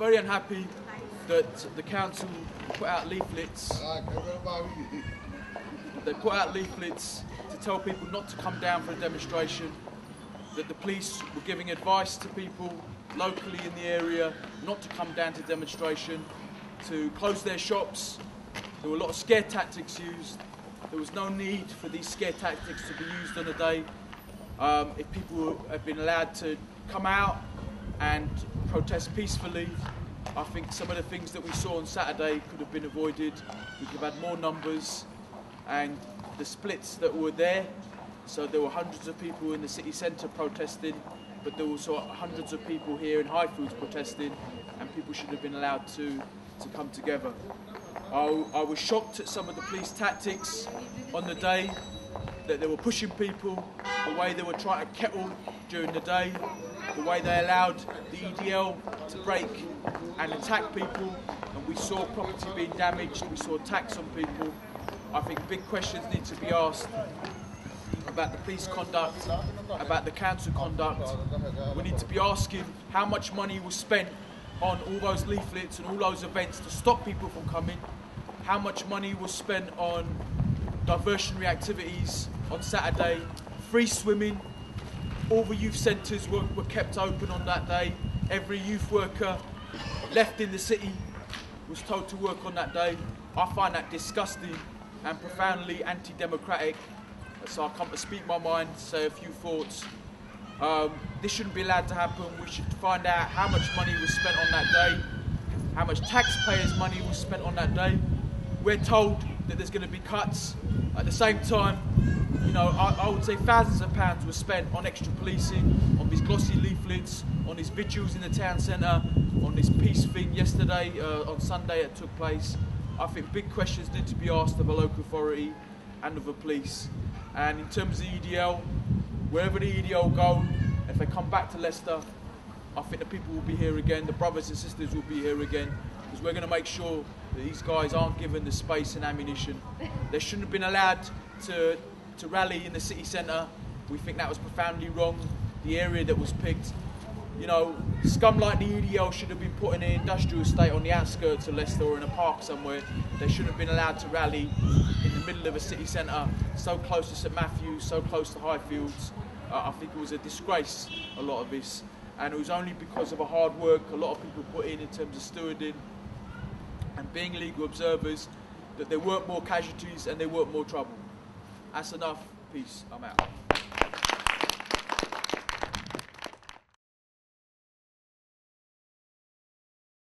very unhappy that the council put out leaflets. They put out leaflets to tell people not to come down for a demonstration, that the police were giving advice to people locally in the area not to come down to demonstration, to close their shops. There were a lot of scare tactics used. There was no need for these scare tactics to be used on a day. If people had been allowed to come out and protest peacefully, I think some of the things that we saw on Saturday could have been avoided. We could have had more numbers and the splits that were there. So there were hundreds of people in the city centre protesting, but there were also hundreds of people here in Highfields protesting, and people should have been allowed to come together. I was shocked at some of the police tactics on the day, that they were pushing people, the way they were trying to kettle during the day, the way they allowed the EDL to break and attack people, and we saw property being damaged, we saw attacks on people. I think big questions need to be asked about the police conduct, about the council conduct. We need to be asking how much money was spent on all those leaflets and all those events to stop people from coming, how much money was spent on diversionary activities on Saturday, free swimming, all the youth centres were kept open on that day, every youth worker left in the city was told to work on that day. I find that disgusting and profoundly anti-democratic, so I come to speak my mind, say a few thoughts. This shouldn't be allowed to happen. We should find out how much money was spent on that day, how much taxpayers' money was spent on that day. We're told that there's going to be cuts. At the same time, you know, I would say thousands of pounds were spent on extra policing, on these glossy leaflets, on these vigils in the town centre, on this peace thing yesterday, on Sunday it took place. I think big questions need to be asked of a local authority and of the police. And in terms of the EDL, wherever the EDL go, if they come back to Leicester, I think the people will be here again, the brothers and sisters will be here again, because we're going to make sure that these guys aren't given the space and ammunition. They shouldn't have been allowed to rally in the city centre. We think that was profoundly wrong. The area that was picked, you know, scum like the EDL should have been put in an industrial estate on the outskirts of Leicester or in a park somewhere. They shouldn't have been allowed to rally in the middle of a city centre, so close to St Matthew's, so close to Highfields. I think it was a disgrace, a lot of this, and it was only because of a hard work a lot of people put in terms of stewarding and being legal observers, that there weren't more casualties and there weren't more trouble. That's enough. Peace. I'm out.